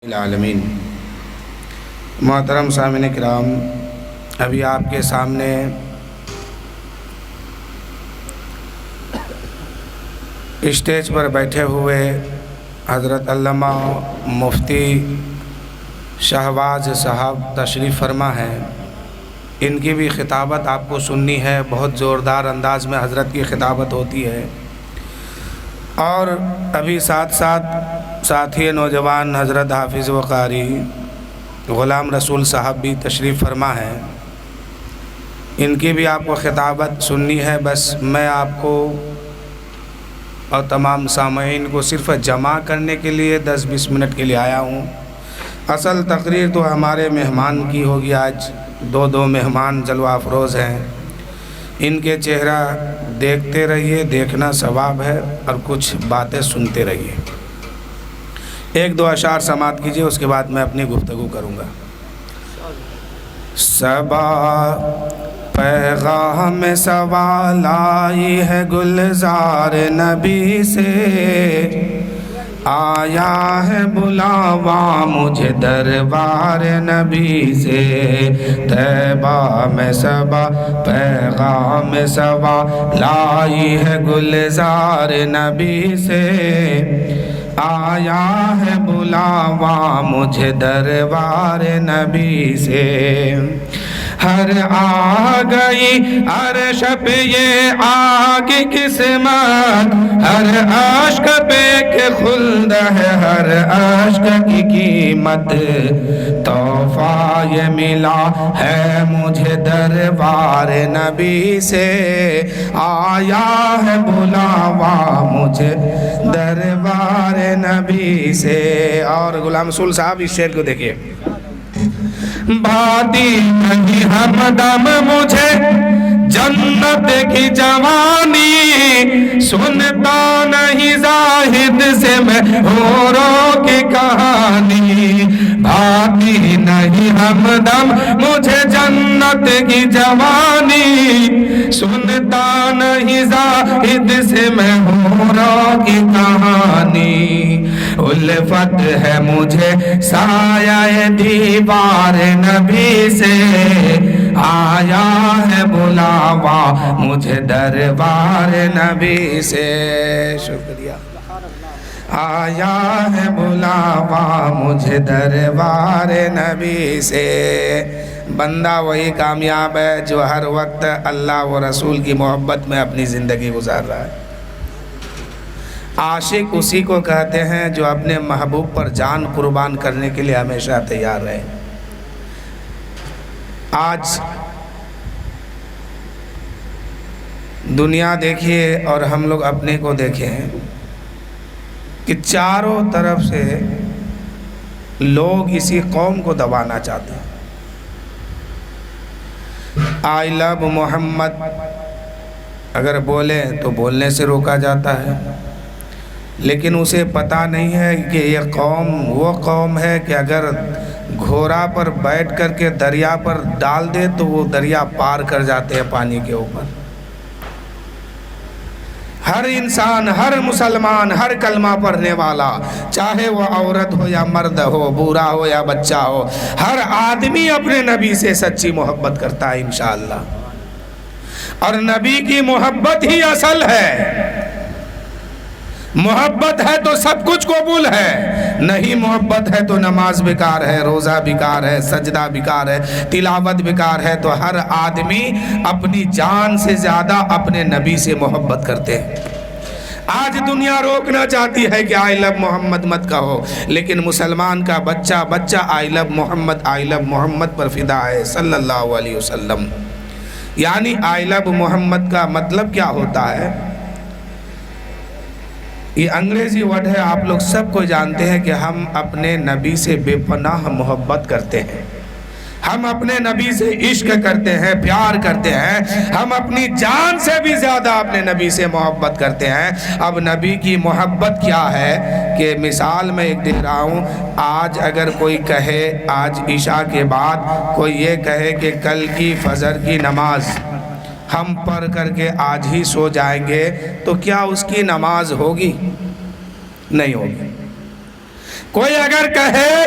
العالمین۔ محترم سامعین کرام، ابھی آپ کے سامنے اسٹیج پر بیٹھے ہوئے حضرت علامہ مفتی شہباز صاحب تشریف فرما ہیں۔ ان کی بھی خطابت آپ کو سننی ہے، بہت زوردار انداز میں حضرت کی خطابت ہوتی ہے۔ اور ابھی ساتھ ساتھ ساتھی نوجوان حضرت حافظ و قاری غلام رسول صاحب بھی تشریف فرما ہیں، ان کی بھی آپ کو خطابت سننی ہے۔ بس میں آپ کو اور تمام سامعین کو صرف جمع کرنے کے لیے 10-20 منٹ کے لیے آیا ہوں۔ اصل تقریر تو ہمارے مہمان کی ہوگی۔ آج دو مہمان جلوہ افروز ہیں، ان کے چہرہ دیکھتے رہیے، دیکھنا ثواب ہے، اور کچھ باتیں سنتے رہیے۔ ایک دو اشعار سماعت کیجئے، اس کے بعد میں اپنی گفتگو کروں گا۔ صبا پیغام سوال آئی ہے گلزار نبی سے، آیا ہے بلاوا مجھے دربار نبی سے۔ طیبہ میں صبا پیغام سوال آئی ہے گلزار نبی سے، آیا ہے بلاوا مجھے دربار نبی سے۔ ہر آ گئی عرش پہ یہ آگ قسمت، ہر عشق پہ کہ خلد ہے ہر عشق کی قیمت۔ تحفہ یہ ملا ہے مجھے دربار نبی سے، آیا ہے بلاوا مجھے دربار نبی سے۔ اور غلام رسول صاحب اس شعر کو دیکھیے۔ باتی نہیں ہمدم مجھے جنت کی جوانی، سنتا نہیں زاہد سے میں حوروں کی کہانی۔ باتی نہیں ہمدم مجھے جنت کی جوانی، سنتا نہیں زاہد سے میں حوروں کی کہانی۔ الفت ہے مجھے سایہ دیوار نبی سے، آیا ہے بلاوا مجھے دربار نبی سے۔ شکریہ۔ آیا ہے بلاوا مجھے دربار نبی سے۔ بندہ وہی کامیاب ہے جو ہر وقت اللہ و رسول کی محبت میں اپنی زندگی گزار رہا ہے۔ عاشق اسی کو کہتے ہیں جو اپنے محبوب پر جان قربان کرنے کے لیے ہمیشہ تیار رہے۔ آج دنیا دیکھیے اور ہم لوگ اپنے کو دیکھیں کہ چاروں طرف سے لوگ اسی قوم کو دبانا چاہتے ہیں۔ آئی لو محمد اگر بولیں تو بولنے سے روکا جاتا ہے، لیکن اسے پتہ نہیں ہے کہ یہ قوم وہ قوم ہے کہ اگر گھوڑا پر بیٹھ کر کے دریا پر ڈال دے تو وہ دریا پار کر جاتے ہیں پانی کے اوپر۔ ہر انسان، ہر مسلمان، ہر کلمہ پڑھنے والا، چاہے وہ عورت ہو یا مرد ہو، بوڑھا ہو یا بچہ ہو، ہر آدمی اپنے نبی سے سچی محبت کرتا ہے انشاءاللہ۔ اور نبی کی محبت ہی اصل ہے۔ محبت ہے تو سب کچھ قبول ہے، نہیں محبت ہے تو نماز بیکار ہے، روزہ بیکار ہے، سجدہ بیکار ہے، تلاوت بیکار ہے۔ تو ہر آدمی اپنی جان سے زیادہ اپنے نبی سے محبت کرتے ہیں۔ آج دنیا روکنا چاہتی ہے کہ آئی لو محمد مت کہو، لیکن مسلمان کا بچہ آئی لو محمد پر فدا ہے صلی اللہ علیہ وسلم۔ یعنی آئی لو محمد کا مطلب کیا ہوتا ہے؟ یہ انگریزی ورڈ ہے، آپ لوگ سب کو جانتے ہیں کہ ہم اپنے نبی سے بے پناہ محبت کرتے ہیں، ہم اپنے نبی سے عشق کرتے ہیں، پیار کرتے ہیں، ہم اپنی جان سے بھی زیادہ اپنے نبی سے محبت کرتے ہیں۔ اب نبی کی محبت کیا ہے کہ مثال میں ایک دے رہا ہوں، آج اگر کوئی کہے، آج عشاء کے بعد کوئی یہ کہے کہ کل کی فجر کی نماز ہم پڑھ کر کے آج ہی سو جائیں گے، تو کیا اس کی نماز ہوگی؟ نہیں ہوگی۔ کوئی اگر کہے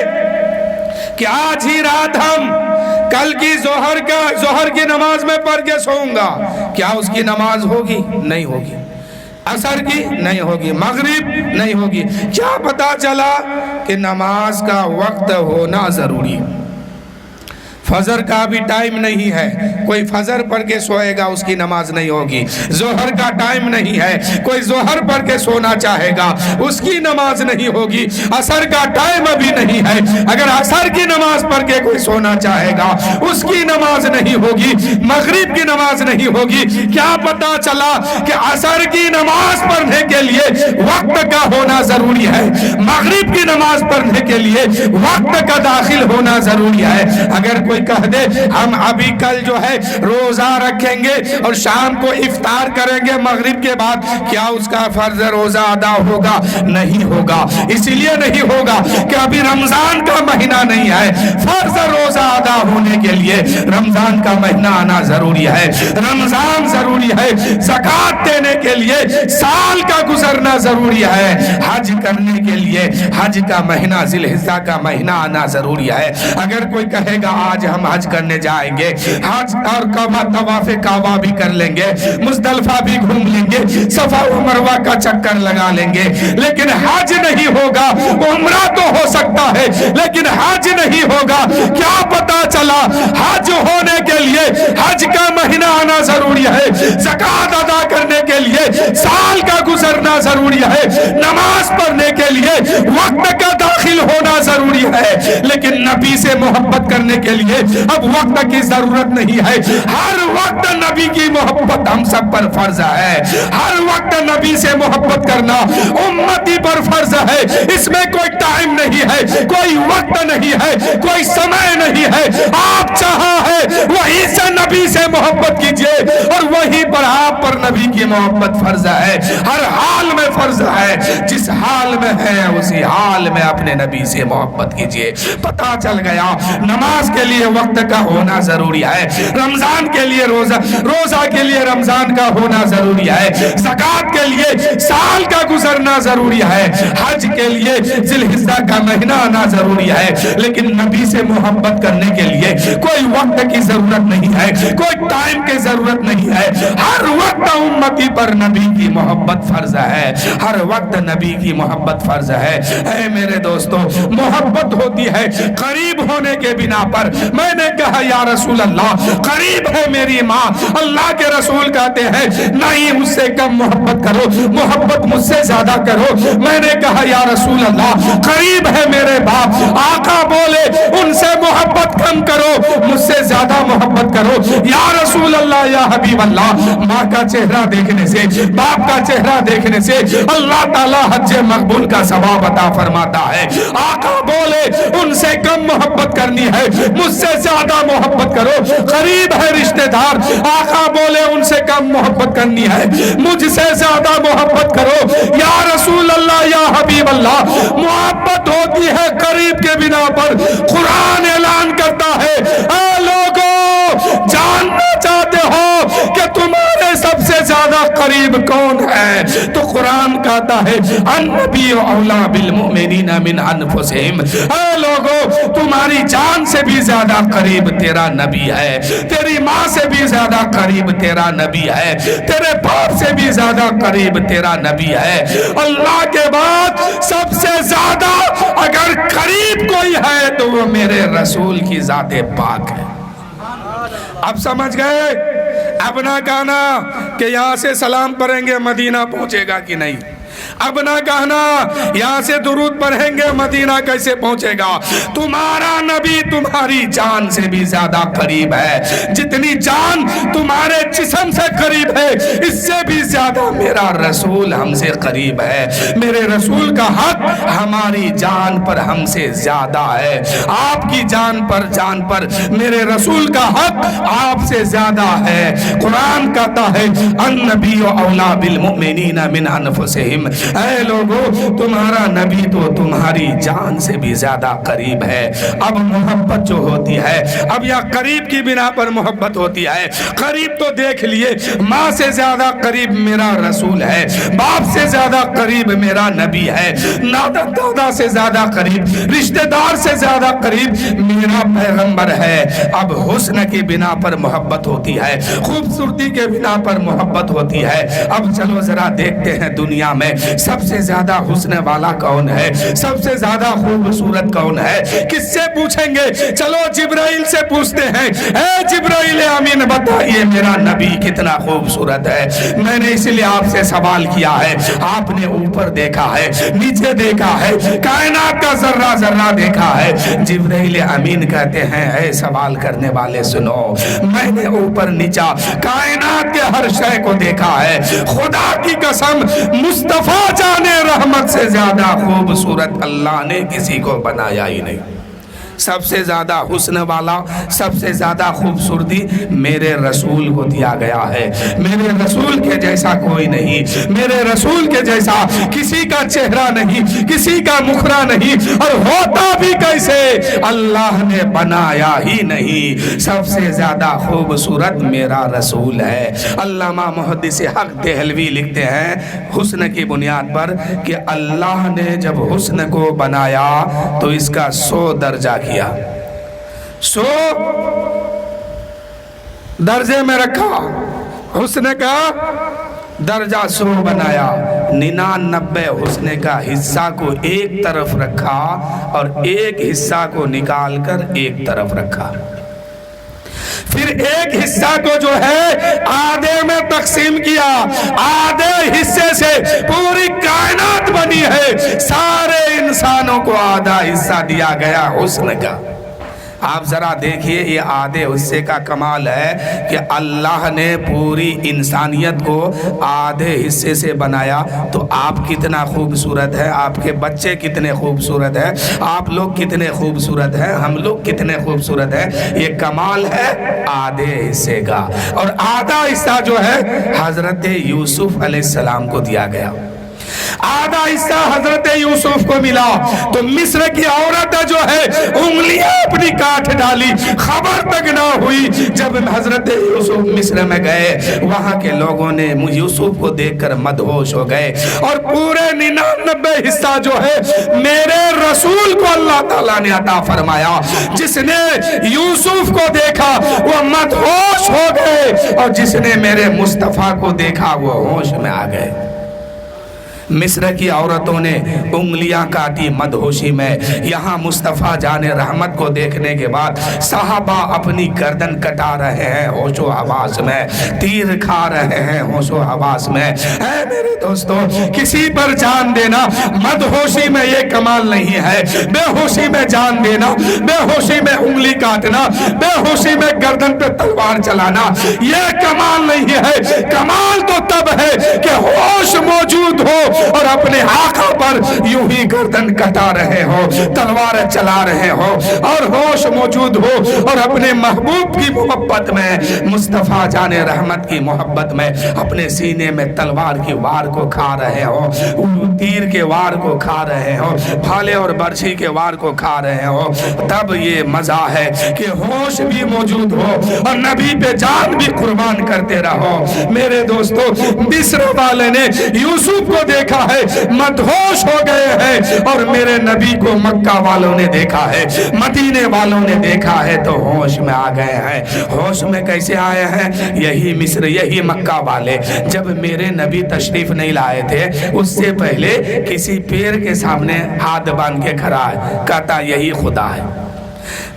کہ آج ہی رات ہم کل کی ظہر کی نماز میں پڑھ کے سوؤں گا، کیا اس کی نماز ہوگی؟ نہیں ہوگی۔ عصر کی نہیں ہوگی، مغرب نہیں ہوگی۔ کیا پتا چلا کہ نماز کا وقت ہونا ضروری ہے۔ فجر کا بھی ٹائم نہیں ہے، کوئی فجر پڑھ کے سوئے گا اس کی نماز نہیں ہوگی۔ ظہر کا ٹائم نہیں ہے، کوئی ظہر پڑھ کے سونا چاہے گا اس کی نماز نہیں ہوگی۔ عصر کا ٹائم ابھی نہیں ہے، اگر عصر کی نماز پڑھ کے کوئی سونا چاہے گا اس کی نماز نہیں ہوگی، مغرب کی نماز نہیں ہوگی۔ کیا پتا چلا کہ عصر کی نماز پڑھنے کے لیے وقت کا ہونا ضروری ہے، مغرب کی نماز پڑھنے کے لیے وقت کا داخل ہونا ضروری ہے۔ اگر کوئی کہہ دے ہم ابھی کل جو ہے روزہ رکھیں گے اور شام کو افطار کریں گے مغرب کے بعد، کیا اس کا فرض روزہ ادا ہوگا؟ نہیں ہوگا۔ اسی لیے نہیں ہوگا کہ ابھی رمضان کا مہینہ نہیں ہے۔ فرض روزہ ادا ہونے کے لیے رمضان کا مہینہ آنا ضروری ہے، رمضان ضروری ہے۔ زکوٰۃ دینے کے لیے سال کا گزرنا ضروری ہے، حج کرنے کے لیے حج کا مہینہ ذی الحجہ کا مہینہ آنا ضروری ہے۔ اگر کوئی کہے گا آج ہم حج کرنے جائیں گے، حج اور طواف کعبہ بھی کر لیں گے، مزدلفہ بھی گھوم لیں گے، صفا و مروہ کا چکر لگا لیں گے، لیکن حج نہیں ہوگا۔ عمرہ تو ہو سکتا ہے لیکن حج نہیں ہوگا۔ کیا پتا چلا حج ہونے کے لیے حج کا مہینہ آنا ضروری ہے، زکوٰۃ ادا کرنے کے لیے سال کا گزرنا ضروری ہے، نماز پڑھنے کے لیے وقت کا داخل ہونا ضروری ہے۔ لیکن نبی سے محبت کرنے کے لیے اب وقت کی ضرورت نہیں ہے، ہر وقت نبی کی محبت ہم سب پر فرض ہے، ہر وقت نبی سے محبت کرنا امتی پر فرض ہے۔ اس میں کوئی ٹائم نہیں ہے، کوئی وقت نہیں ہے، کوئی سمے نہیں ہے۔ آپ چاہا ہے وہی سے نبی سے محبت کیجئے اور وہی پر آپ پر نبی کی محبت فرض ہے، ہر حال میں فرض ہے۔ جس حال میں ہے اسی حال میں اپنے نبی سے محبت کیجئے۔ پتا چل گیا نماز کے لیے وقت کا ہونا ضروری ہے، رمضان کے لیے روزہ کے لیے رمضان کا ہونا ضروری ہے، زکوٰۃ کے لیے سال کا گزرنا ضروری ہے، حج کے لیے ذی الحجہ کا مہینہ آنا ضروری ہے۔ لیکن نبی سے محبت کرنے کے لیے کوئی وقت کی ضرورت نہیں ہے، کوئی ٹائم کی ضرورت نہیں ہے، ہر وقت امتی پر نبی کی محبت فرض ہے، ہر وقت نبی کی محبت فرض ہے۔ اے میرے دوستو، محبت ہوتی ہے قریب ہونے کے بنا پر۔ میں نے کہا یا رسول اللہ قریب ہے میری ماں، اللہ کے رسول کہتے ہیں نہیں مجھ سے کم محبت کرو، محبت مجھ سے زیادہ کرو۔ میں نے کہا یا رسول اللہ قریب ہے میرے باپ، آقا بولے ان سے محبت کم کرو، مجھ سے زیادہ محبت کرو۔ یا رسول اللہ یا حبیب اللہ، ماں کا چہرہ دیکھنے سے، باپ کا چہرہ دیکھنے سے اللہ تعالی حج مقبول کا ثواب عطا فرماتا ہے۔ آقا بولے ان سے کم محبت کرنی ہے، مجھ سے زیادہ محبت کرو۔ قریب ہے رشتہ دار، آقا بولے ان سے کم محبت کرنی ہے، مجھ سے زیادہ محبت کرو۔ یا رسول اللہ یا حبیب اللہ، محبت ہوتی ہے قریب کے بنا پر۔ قرآن اعلان کرتا ہے اے لوگو جاننا چاہتے ہو کہ تمہارے سب سے زیادہ قریب کون ہے؟ تو قرآن کہتا ہے النبی اولا بالمؤمنین من انفسہم۔ اے لوگو تمہاری جان سے بھی زیادہ قریب تیرا نبی ہے، تیری ماں سے بھی زیادہ قریب تیرا نبی ہے، تیرے باپ سے بھی زیادہ قریب تیرا نبی ہے۔ اللہ کے بعد سب سے زیادہ اگر قریب کوئی ہے تو وہ میرے رسول کی ذات پاک ہے۔ اب سمجھ گئے؟ اب نہ کہنا کہ یہاں سے سلام پڑھیں گے مدینہ پہنچے گا کہ نہیں، اب نہ کہنا یہاں سے درود پڑھیں گے مدینہ کیسے پہنچے گا۔ تمہارا نبی تمہاری جان سے بھی زیادہ قریب ہے، جتنی جان تمہارے جسم سے قریب ہے اس سے بھی زیادہ میرا رسول ہم سے قریب ہے۔ میرے رسول کا حق ہماری جان پر ہم سے زیادہ ہے، آپ کی جان پر میرے رسول کا حق آپ سے زیادہ ہے۔ قرآن کہتا ہے النبی اولا بالمؤمنین من انفسہم۔ اے لوگو تمہارا نبی تو تمہاری جان سے بھی زیادہ قریب ہے۔ اب محبت جو ہوتی ہے، اب یا قریب کی بنا پر محبت ہوتی ہے۔ قریب تو دیکھ لیے، ماں سے زیادہ قریب میرا رسول ہے، باپ سے زیادہ قریب میرا نبی ہے، نانا دادا سے زیادہ قریب، رشتہ دار سے زیادہ قریب میرا پیغمبر ہے۔ اب حسن کی بنا پر محبت ہوتی ہے، خوبصورتی کے بنا پر محبت ہوتی ہے۔ اب چلو ذرا دیکھتے ہیں دنیا میں سب سے زیادہ حسن والا کون ہے، سب سے زیادہ خوبصورت کون ہے؟ کس سے پوچھیں گے؟ چلو جبرائیل سے پوچھتے ہیں۔ اے جبرائیل امین بتائیے میرا نبی کتنا خوبصورت ہے۔ میں نے اس لیے آپ سے سوال کیا ہے، آپ نے اوپر دیکھا ہے، نیچے دیکھا ہے، کائنات کا ذرہ ذرہ دیکھا ہے۔ جبرائیل امین کہتے ہیں اے سوال کرنے والے سنو، میں نے اوپر نیچا کائنات کے ہر شے کو دیکھا ہے۔ خدا کی قسم مصطفیٰ جانے رحمت سے زیادہ خوبصورت اللہ نے کسی کو بنایا ہی نہیں۔ سب سے زیادہ حسن والا، سب سے زیادہ خوبصورتی میرے رسول کو دیا گیا ہے۔ میرے رسول کے جیسا کوئی نہیں، میرے رسول کے جیسا کسی کا چہرہ نہیں، کسی کا مکھرا نہیں، اور ہوتا بھی کیسے اللہ نے بنایا ہی نہیں۔ سب سے زیادہ خوبصورت میرا رسول ہے۔ علامہ محدث حق دہلوی لکھتے ہیں حسن کی بنیاد پر کہ اللہ نے جب حسن کو بنایا تو اس کا 100 درجہ کیا، 100 درجے میں رکھا، حسن کا درجہ 100 بنایا، 99 حسن کا حصہ کو ایک طرف رکھا اور ایک حصہ کو نکال کر ایک طرف رکھا۔ پھر ایک حصہ کو جو ہے آدھے میں تقسیم کیا، آدھے حصے سے پوری کائنات بنی ہے، سارے انسانوں کو آدھا حصہ دیا گیا حسن کا۔ آپ ذرا دیکھیے یہ آدھے حصے کا کمال ہے کہ اللہ نے پوری انسانیت کو آدھے حصے سے بنایا۔ تو آپ کتنا خوبصورت ہے، آپ کے بچے کتنے خوبصورت ہیں، آپ لوگ کتنے خوبصورت ہیں، ہم لوگ کتنے خوبصورت ہیں۔ یہ کمال ہے آدھے حصے کا۔ اور آدھا حصہ جو ہے حضرت یوسف علیہ السلام کو دیا گیا، آدھا حصہ حضرت یوسف کو ملا۔ تو مصر کی عورت جو ہے انگلیاں اپنی کاٹ ڈالی، خبر تک نہ ہوئی۔ جب حضرت یوسف مصر میں گئے وہاں کے لوگوں نے یوسف کو دیکھ کر مدہوش ہو گئے، اور پورے 99 حصہ جو ہے میرے رسول کو اللہ تعالیٰ نے عطا فرمایا۔ جس نے یوسف کو دیکھا وہ مدہوش ہو گئے، اور جس نے میرے مصطفیٰ کو دیکھا وہ ہوش میں آ گئے۔ مصر کی عورتوں نے انگلیاں کاٹی مدہوشی میں۔ یہاں مصطفیٰ جان رحمت کو دیکھنے کے بعد صحابہ اپنی گردن کٹا رہے ہیں ہوش و حواس میں، تیر کھا رہے ہیں ہوش و حواس میں۔ اے میرے دوستو، کسی پر جان دینا مدہوشی میں یہ کمال نہیں ہے، بے ہوشی میں جان دینا، بے ہوشی میں انگلی کاٹنا، بے ہوشی میں گردن پہ تلوار چلانا یہ کمال نہیں ہے۔ کمال تو تب ہے کہ ہوش موجود ہو اور اپنے آقا پر یوں ہی گردن کٹا رہے ہو، تلوار چلا رہے ہو، اور ہوش موجود ہو اور اپنے محبوب کی محبت میں، مصطفیٰ جان رحمت کی محبت میں اپنے سینے میں تلوار کی وار کو کھا رہے ہو، تیر کے وار کو کھا رہے ہو، بھالے اور برچھی کے وار کو کھا رہے ہو، تب یہ مزہ ہے کہ ہوش بھی موجود ہو اور نبی پہ جان بھی قربان کرتے رہو۔ میرے دوستو، مصر والے نے یوسف کو دیکھا ہے، مدہوش ہو گئے ہیں، اور میرے نبی کو مکہ والوں نے دیکھا ہے، مدینے والوں نے دیکھا ہے تو ہوش میں آ گئے ہیں۔ ہوش میں کیسے آئے ہیں؟ یہی مصر، یہی مکہ والے جب میرے نبی تشریف نہیں لائے تھے اس سے پہلے کسی پیر کے سامنے ہاتھ باندھ کے کھڑا ہے، کہتا یہی خدا ہے۔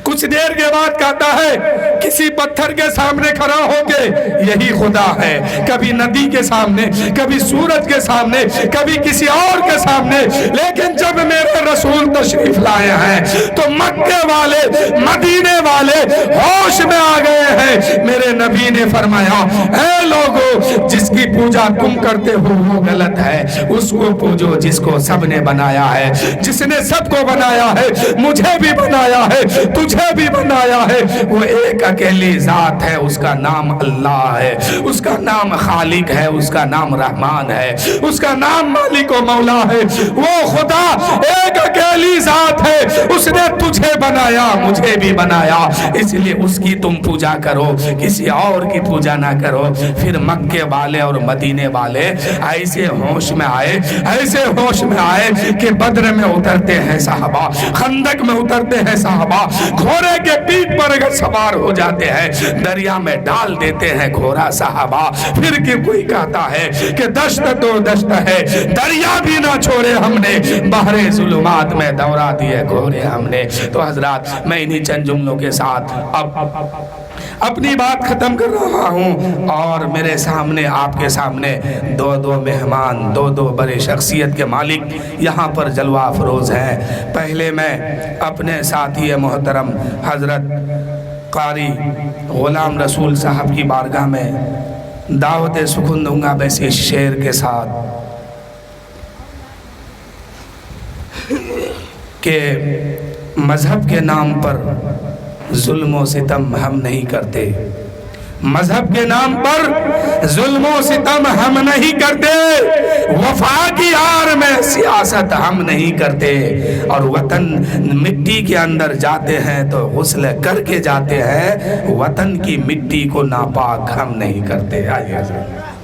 کچھ دیر کے بعد کہتا ہے کسی پتھر کے سامنے کھڑا ہو کے یہی خدا ہے۔ کبھی ندی کے سامنے، کبھی سورج کے سامنے، کبھی کسی اور کے سامنے، لیکن جب میرے رسول تشریف لائے ہیں تو مکے والے، مدینے والے ہوش میں آ گئے ہیں۔ میرے نبی نے فرمایا اے لوگو، جس کی پوجا تم کرتے ہو وہ غلط ہے، اس کو پوجو جس کو سب نے بنایا ہے۔ جس نے سب کو بنایا ہے مجھے بھی بنایا ہے، تجھے بھی بنایا ہے، وہ ایک اکیلی ذات ہے، اس کا نام اللہ ہے، اس کا نام خالق ہے، اس کا نام رحمان ہے، اس کا نام مالک و مولا ہے۔ وہ خدا ایک اکیلی ذات ہے، اس نے تجھے بنایا، مجھے بھی بنایا، اس لیے اس کی تم پوجا کرو، کسی اور کی پوجا نہ کرو۔ پھر مکے والے اور مدینے والے ایسے ہوش میں آئے، ایسے ہوش میں آئے کہ بدر میں اترتے ہیں صحابہ، خندق میں اترتے ہیں صحابہ، گھوڑے کے پیٹھ پر اگر سوار ہو جاتے ہیں، دریا میں ڈال دیتے ہیں گھوڑا صحابہ۔ پھر کہ کوئی کہتا ہے کہ دشت تو دشت ہے، دریا بھی نہ چھوڑے ہم نے، بحر ظلمات میں دورا دیے گھوڑے ہم نے۔ تو حضرات میں انہی چند جملوں کے ساتھ اب اپنی بات ختم کر رہا ہوں، اور میرے سامنے، آپ کے سامنے دو مہمان، دو بڑے شخصیت کے مالک یہاں پر جلوہ افروز ہیں۔ پہلے میں اپنے ساتھی محترم حضرت قاری غلام رسول صاحب کی بارگاہ میں دعوت سکون دوں گا بس اس شعر کے ساتھ کہ مذہب کے نام پر ظلم و ستم ہم نہیں کرتے، مذہب کے نام پر ظلم و ستم ہم نہیں کرتے، وفا کی آڑ میں سیاست ہم نہیں کرتے، اور وطن مٹی کے اندر جاتے ہیں تو غسل کر کے جاتے ہیں، وطن کی مٹی کو ناپاک ہم نہیں کرتے۔ آئیے حضرت